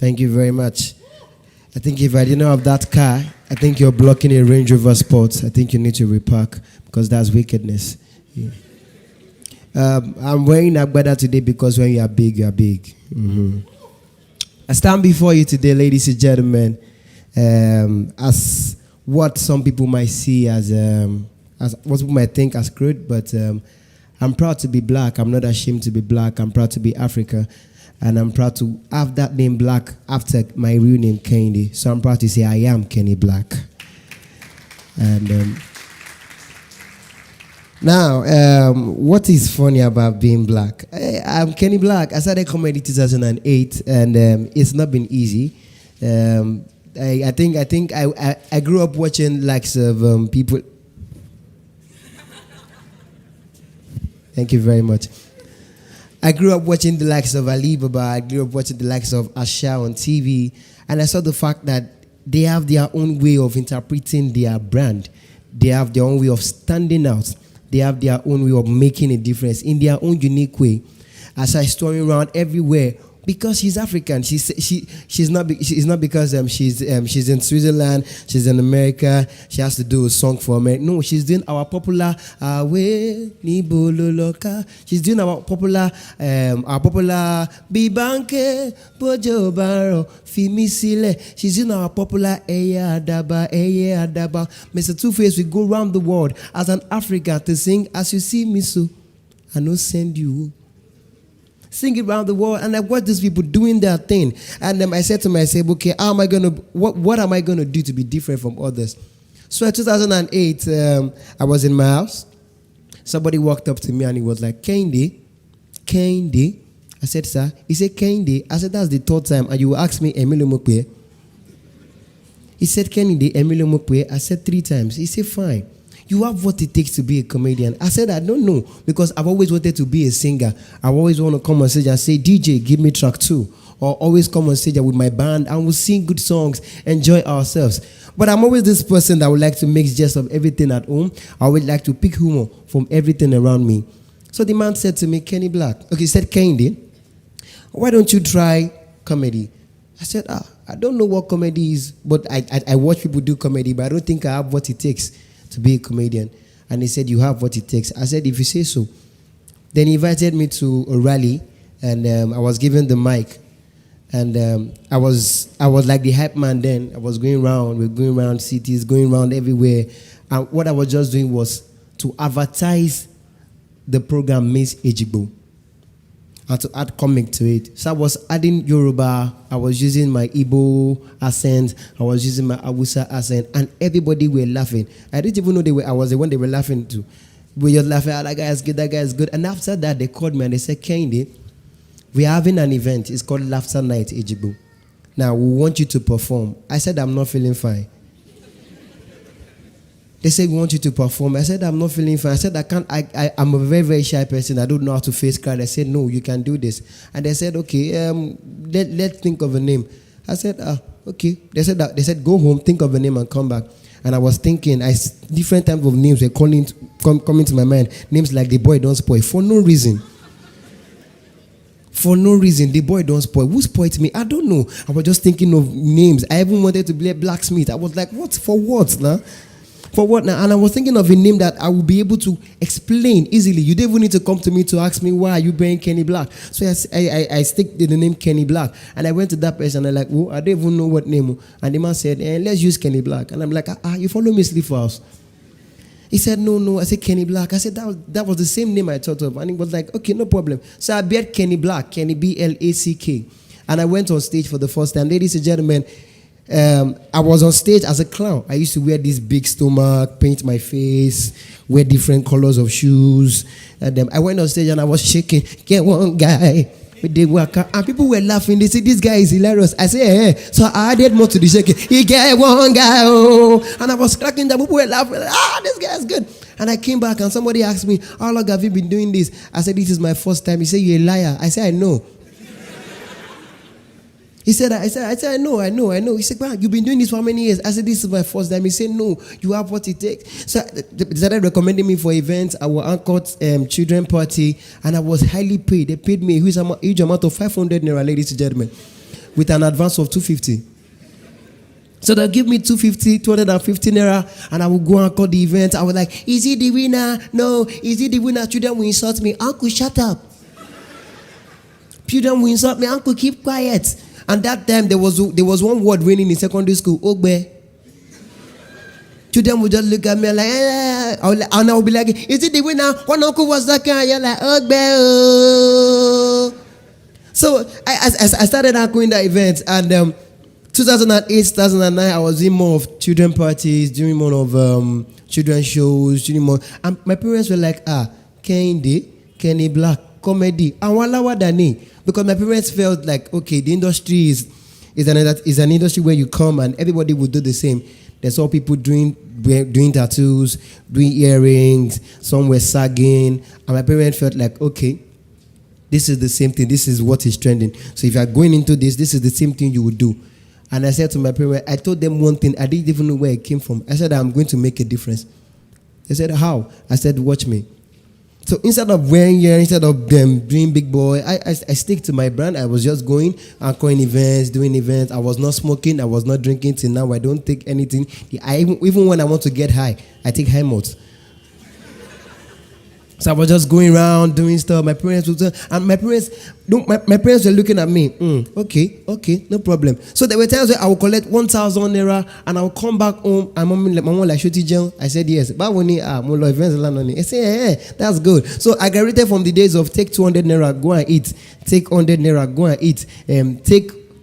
Thank you very much. I think if I didn't have that car, I think you're blocking a Range Rover Sport. I think you need to repark because that's wickedness. Yeah. I'm wearing agbada today because when you are big, you are big. Mm-hmm. I stand before you today, ladies and gentlemen, as what some people might see as what people might think as crude, but I'm proud to be black. I'm not ashamed to be black. I'm proud to be Africa. And I'm proud to have that name Blaq after my real name, Kennedy. So I'm proud to say I am Kenny Blaq. And now, what is funny about being black? I'm Kenny Blaq. I started comedy in 2008, and it's not been easy. I think I grew up watching likes of people. Thank you very much. I grew up watching the likes of Alibaba. I grew up watching the likes of Asha on TV. And I saw the fact that they have their own way of interpreting their brand. They have their own way of standing out. They have their own way of making a difference in their own unique way. As I touring around everywhere, because she's African. She's not because she's in Switzerland, she's in America, she has to do a song for America. No, she's doing our popular she's doing our popular Bibanke Bojo Baro Fimisile. She's doing our popular Eya Adaba. Mr. Two-Face, we go around the world as an African to sing As You See Me So, I no send you. Sing it around the world, and I watch these people doing their thing. And I said to myself, okay, what am I gonna do to be different from others? So in 2008, I was in my house. Somebody walked up to me and he was like, Kennedy. I said, sir. He said, Kennedy. I said, that's the third time, and you will ask me Emilio Mokwe. He said, Kennedy, Emilio Mokwe. I said 3 times. He said, fine. You have what it takes to be a comedian. I said, I don't know, because I've always wanted to be a singer. I always want to come on stage and say, DJ, give me track 2. Or always come on stage with my band and we'll sing good songs, enjoy ourselves. But I'm always this person that would like to make jest of everything at home. I would like to pick humor from everything around me. So the man said to me, Kenny Blaq. Okay, he said, Kennedy, why don't you try comedy? I said, I don't know what comedy is, but I watch people do comedy, but I don't think I have what it takes to be a comedian. And he said, you have what it takes. I said, if you say so. Then he invited me to a rally, and I was given the mic. And I was like the hype man then. I was going around, we're going around cities, going around everywhere. And what I was just doing was to advertise the program Miss Ejigbo and to add comic to it. So I was adding Yoruba, I was using my Igbo accent, I was using my Awusa accent, and everybody were laughing. I didn't even know I was the one they were laughing to. We were just laughing, that guy is good, that guy is good. And after that, they called me and they said, Kennedy, we're having an event. It's called Laughter Night Ejigbo. Now, we want you to perform. I said, I'm not feeling fine. They said, we want you to perform. I said, I'm not feeling fine. I said, I'm a very, very shy person. I don't know how to face crowd. I said, no, you can do this. And they said, okay, let's think of a name. I said, okay. They said, go home, think of a name and come back. And I was thinking, different types of names were coming to my mind. Names like The Boy Don't Spoil, for no reason. For no reason, The Boy Don't Spoil. Who spoiled me? I don't know. I was just thinking of names. I even wanted to be a blacksmith. I was like, what? For what now? For what now? And I was thinking of a name that I would be able to explain easily. You don't even need to come to me to ask me, why are you bearing Kenny Blaq? So I stick to the name Kenny Blaq. And I went to that person and I'm like, oh, I don't even know what name. And the man said, let's use Kenny Blaq. And I'm like, you follow me Sleep House? He said, no. I said, Kenny Blaq. I said, that was the same name I thought of. And he was like, okay, no problem. So I beat Kenny Blaq, Kenny Black. And I went on stage for the first time. Ladies and gentlemen, I was on stage as a clown. I used to wear this big stomach, paint my face, wear different colors of shoes. And I went on stage and I was shaking. Get one guy with the worker. And people were laughing. They said, this guy is hilarious. I said, hey. So I added more to the shaking. He get one guy. Oh. And I was cracking that. People were laughing. This guy is good. And I came back and somebody asked me, how long have you been doing this? I said, this is my first time. He said, you're a liar. I said, I know. He said, I know. He said, wow, you've been doing this for how many years? I said, this is my first time. He said, no, you have what it takes. So they started recommending me for events. I was anchored children party, and I was highly paid. They paid me a huge amount of 500 naira, ladies and gentlemen. with an advance of 250. So they'll give me 250 naira, and I will go and call the event. I was like, is he the winner? No. Is he the winner? Children will insult me. Uncle, shut up. Children will insult me. Uncle, keep quiet. And that time, there was one word winning in secondary school, Ogbe. Children would just look at me like, and I would be like, is it the winner? One uncle was that guy. You're like, Ogbe. So I started going to that event, and 2008, 2009, I was doing more of children parties, doing more of children shows, doing more. And my parents were like, Kenny Blaq, comedy, and walawa dani. Because my parents felt like, okay, the industry is an industry where you come and everybody would do the same. They saw people doing tattoos, doing earrings, some were sagging, and my parents felt like, okay, this is the same thing. This is what is trending. So if you are going into this is the same thing you would do. And I said to my parents, I told them one thing. I didn't even know where it came from. I said, I'm going to make a difference. They said, how? I said, watch me. So instead of wearing here, instead of them doing big boy, I stick to my brand. I was just going and calling events, doing events. I was not smoking. I was not drinking. Till now, I don't take anything. Even when I want to get high, I take high modes. So I was just going around doing stuff. My parents were looking at me. Okay, no problem. So there were times where I would collect 1,000 naira and I would come back home and my mom like Shoti Jeng. I said yes. But when I said, that's good. So I graduated from the days of take 200 naira, go and eat. Take 100 naira, go and eat.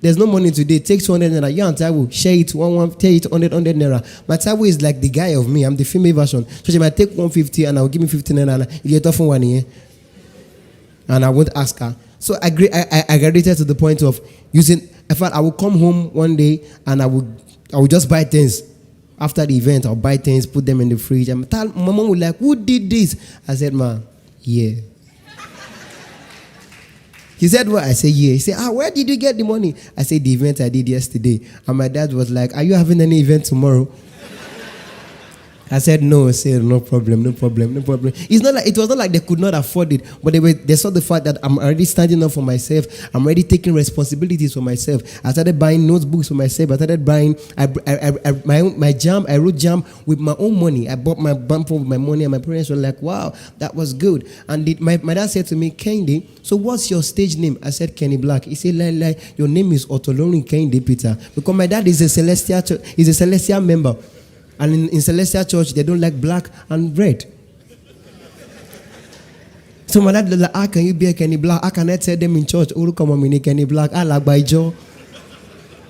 There's no money today. Take 200 naira. You and Taiwo share it. Take it 100 naira. But Taiwo is like the guy of me. I'm the female version. So she might take 150 and I'll give me 15 naira. You get off on 1 year. And I won't ask her. So I graduated to the point of using. In fact, I would come home one day and I would just buy things. After the event, I'll buy things, put them in the fridge. And my mom would like, who did this? I said, ma, yeah. He said, what? I said, yeah. He said, where did you get the money? I said, the event I did yesterday. And my dad was like, are you having any event tomorrow? I said, no. I said, no problem. It was not like they could not afford it, but they saw the fact that I'm already standing up for myself. I'm already taking responsibilities for myself. I started buying notebooks for myself. I started buying my jam. I wrote jam with my own money. I bought my bumper with my money, and my parents were like, wow, that was good. And my dad said to me, Kendi, so what's your stage name? I said, Kenny Blaq. He said, your name is Otolorin Kendi Peter. Because my dad is a Celestial member. And in Celestial Church, they don't like black and red. So my dad was like, how can you be a Kenny Blaq? How can I tell them in church, oh, come on, me Kenny Blaq, I like by Joe.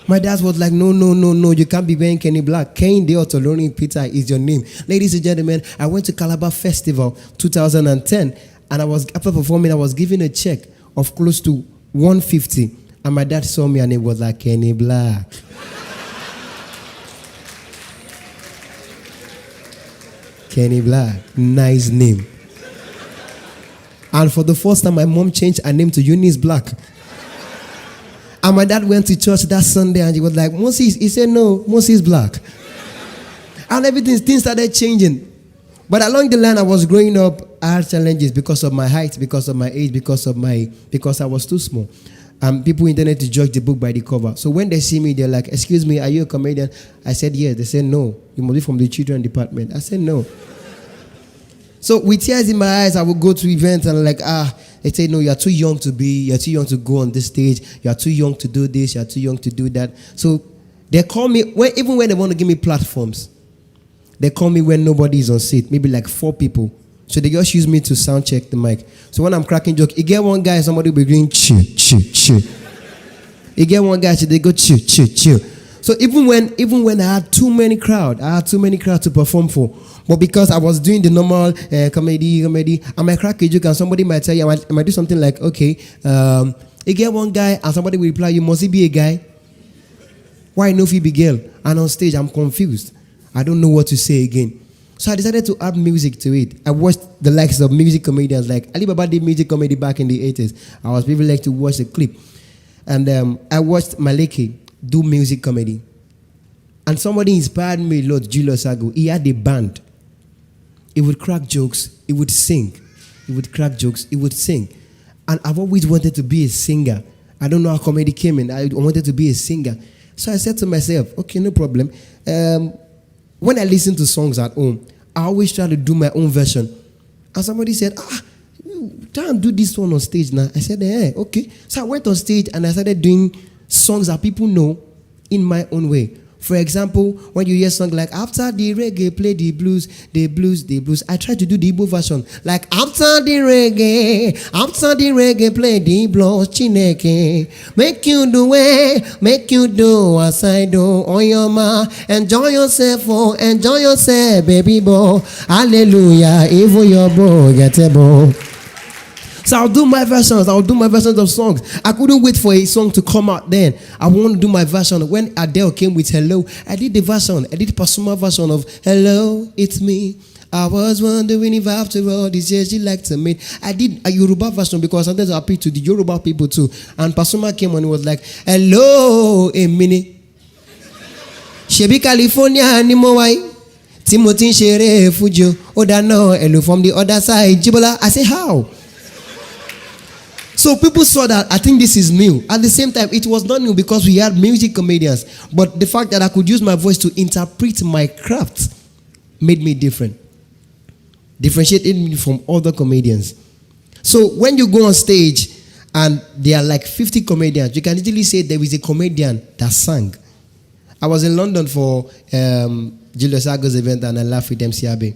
My dad was like, no, you can't be wearing Kenny Blaq. Kendi Otolorin Peter is your name. Ladies and gentlemen, I went to Calabar Festival 2010, and after performing, I was given a check of close to 150. And my dad saw me and it was like, Kenny Blaq. Kenny Blaq, nice name. And for the first time, my mom changed her name to Eunice Blaq. And my dad went to church that Sunday and he was like, Moses, he said, no, Moses Blaq. And things started changing. But along the line, I was growing up, I had challenges because of my height, because of my age, because I was too small. People intended to judge the book by the cover. So when they see me, they're like, excuse me, are you a comedian? I said, yes. They said, no. You must be from the children department. I said, no. So with tears in my eyes, I would go to events and they say, no, you're too young to go on this stage. You're too young to do this. You're too young to do that. So they call me, even when they want to give me platforms, they call me when nobody is on seat, maybe like 4 people. So they just use me to sound check the mic. So when I'm cracking joke, you get one guy, somebody will be going, chew. You get one guy, so they go, chew. So even when I had too many crowd to perform for. But because I was doing the normal comedy, I might crack a joke and somebody might tell you, I might do something like, okay, you get one guy and somebody will reply, you must he be a guy? Why no he be girl? And on stage, I'm confused. I don't know what to say again. So I decided to add music to it. I watched the likes of music comedians like Ali Baba did music comedy back in the 80s. I was privileged to watch the clip. And I watched Maleke do music comedy. And somebody inspired me a lot, Julius Agu. He had a band. He would crack jokes. He would sing. He would crack jokes. He would sing. And I've always wanted to be a singer. I don't know how comedy came in. I wanted to be a singer. So I said to myself, okay, no problem. When I listen to songs at home, I always try to do my own version. And somebody said, try and do this one on stage now. I said, okay. So I went on stage and I started doing songs that people know in my own way. For example, when you hear songs like, after the reggae, play the blues, the blues, the blues. I try to do the Igbo version. Like, after the reggae, play the blues, chineke. Make you do it, make you do as I do. On your ma, enjoy yourself, baby boy. Hallelujah, even your boy, get a boy. So I'll do my versions of songs. I couldn't wait for a song to come out then. I want to do my version. When Adele came with Hello, I did the version. I did the Pasuma version of Hello, it's me. I was wondering if after all these years you like to meet. I did a Yoruba version because sometimes I appeal to the Yoruba people too. And Pasuma came and was like, hello, Emini. Shebi California ni mo wai. Timothy Shere Fujo. Oda no, hello from the other side. Jibola, I say how? So people saw that, I think this is new. At the same time, it was not new because we had music comedians. But the fact that I could use my voice to interpret my craft made me different. Differentiated me from other comedians. So when you go on stage and there are like 50 comedians, you can easily say there is a comedian that sang. I was in London for Julius Ago's event and I laughed with MC Abe.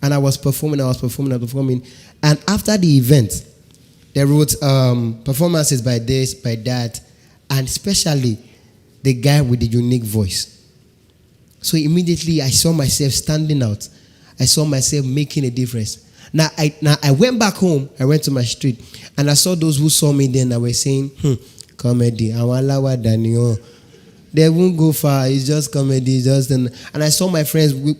And I was performing. And after the event, they wrote performances by this, by that, and especially the guy with the unique voice. So immediately I saw myself standing out. I saw myself making a difference. Now I went back home, I went to my street, and I saw those who saw me then and were saying, comedy, they won't go far, it's just comedy, and I saw my friends who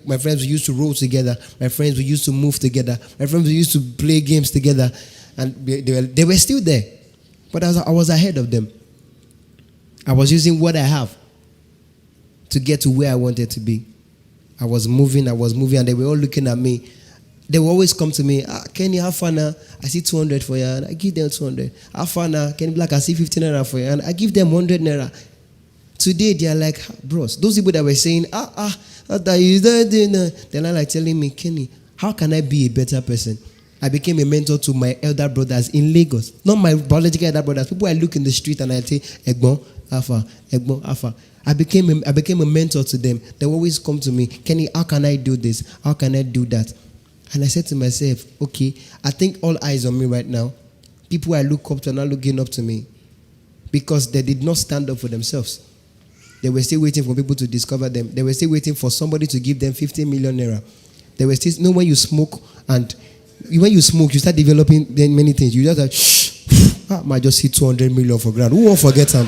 used to roll together, my friends who used to move together, my friends who used to play games together. And they were still there. But I was ahead of them. I was using what I have to get to where I wanted to be. I was moving, and they were all looking at me. They would always come to me, Kenny, have fun now? I see 200 for you, and I give them 200. Have fun now? Kenny Blaq, I see 15 naira for you, and I give them 100 naira. Today, they are like, bros, those people that were saying, they're not like telling me, Kenny, how can I be a better person? I became a mentor to my elder brothers in Lagos. Not my biological elder brothers. People I look in the street and I say, Egbon, Afa. I became a mentor to them. They always come to me, Kenny, how can I do this? How can I do that? And I said to myself, okay, I think all eyes on me right now. People I look up to are not looking up to me because they did not stand up for themselves. They were still waiting for people to discover them. They were still waiting for somebody to give them 15 million naira. They were still, when you smoke and when you smoke, you start developing many things. You just like, I might just hit 200 million for grand. Who won't forget them?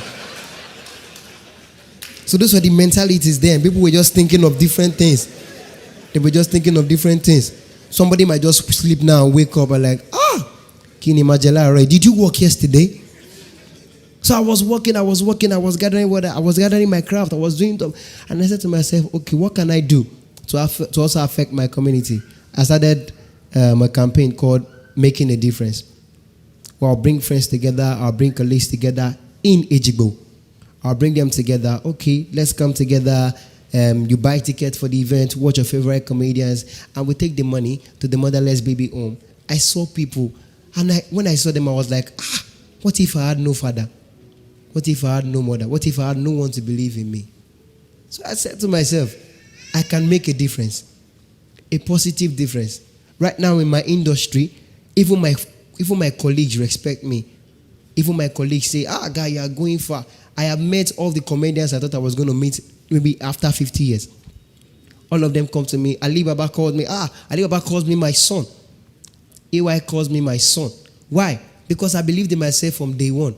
So those were the mentalities there. And people were just thinking of different things. Somebody might just sleep now and wake up and like, Kini Majela, right? Did you work yesterday? So I was working, I was gathering water, I was gathering my craft, I was doing stuff. And I said to myself, okay, what can I do to also affect my community? I started a campaign called Making a Difference. Well, I'll bring friends together, I'll bring colleagues together in Ejigbo. I'll bring them together. Okay, let's come together. You buy tickets for the event, watch your favorite comedians, and we take the money to the motherless baby home. I saw people, and when I saw them, I was like, what if I had no father? What if I had no mother? What if I had no one to believe in me? So I said to myself, I can make a difference, a positive difference. Right now in my industry, even my colleagues respect me. Even my colleagues say, guy, you are going far. I have met all the comedians I thought I was going to meet maybe after 50 years. All of them come to me. Ali Baba called me. Ali Baba calls me my son. AY calls me my son. Why? Because I believed in myself from day one.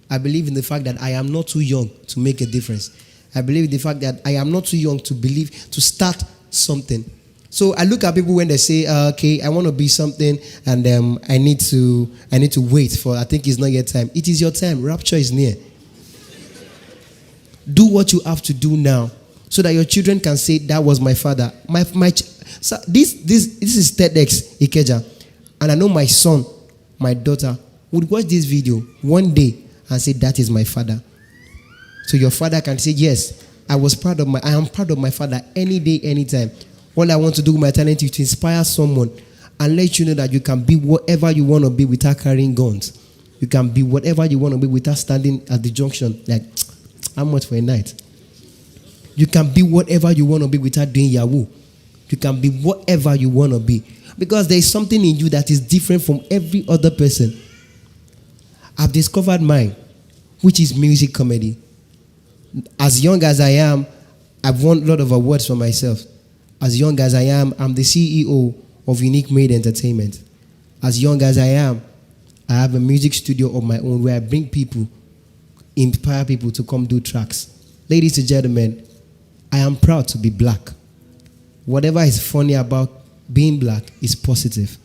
I believe in the fact that I am not too young to make a difference. I believe in the fact that I am not too young to start something. So I look at people when they say, okay, I want to be something, and I need to wait for, I think it's not yet time. It is your time. Rapture is near. Do what you have to do now so that your children can say, that was my father. So this is TEDxIkeja. And I know my son, my daughter, would watch this video one day and say, that is my father. So your father can say, yes, I am proud of my father any day, anytime. All I want to do with my talent is to inspire someone and let you know that you can be whatever you want to be without carrying guns. You can be whatever you want to be without standing at the junction like, how much for a night? You can be whatever you want to be without doing Yahoo. You can be whatever you want to be. Because there is something in you that is different from every other person. I've discovered mine, which is music comedy. As young as I am, I've won a lot of awards for myself. As young as I am, I'm the CEO of Unique Made Entertainment. As young as I am, I have a music studio of my own where I bring people, inspire people to come do tracks. Ladies and gentlemen, I am proud to be black. Whatever is funny about being black is positive.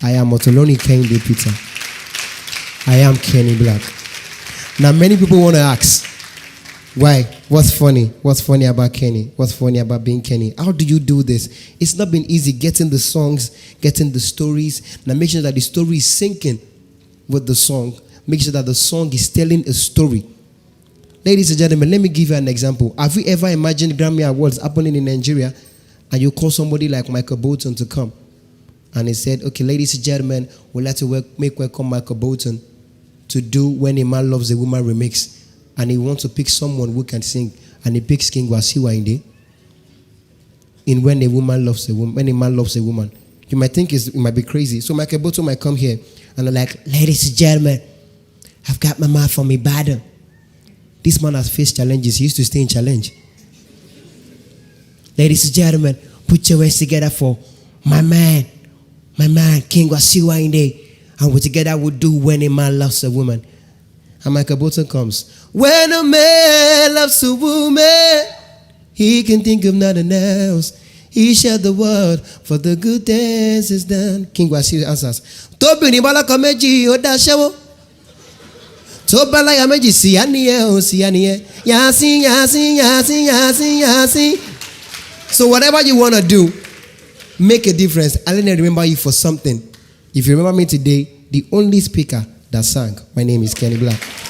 I am Otoloni Kehinde Peter. I am Kenny Blaq. Now many people want to ask, why? What's funny? What's funny about Kenny? What's funny about being Kenny? How do you do this? It's not been easy getting the songs, getting the stories. Now make sure that the story is syncing with the song. Make sure that the song is telling a story. Ladies and gentlemen, let me give you an example. Have you ever imagined Grammy Awards happening in Nigeria and you call somebody like Michael Bolton to come? And he said, okay, ladies and gentlemen, we'd like to make welcome Michael Bolton to do When a Man Loves a Woman remix. And he wants to pick someone who can sing. And he picks King Wasiwa in When a Man Loves a Woman. You might think it might be crazy. So Michael Bolton might come here and they're like, ladies and gentlemen, I've got my man from Ibadan. This man has faced challenges. He used to stay in challenge. Ladies and gentlemen, put your hands together for my man, King Wasiwa and we together will do When a Man Loves a Woman. And Michael Bolton comes. When a man loves a woman, he can think of nothing else. He shared the word for the good dance is done. King Wasiwa answers. Tobini balaka meji oda shewo. Tobala ya meji siyaniye o siyaniye. Yasin, yasin, yasin, yasin, yasin. So whatever you want to do, make a difference. And let me remember you for something. If you remember me today, the only speaker that sang, my name is Kenny Blaq.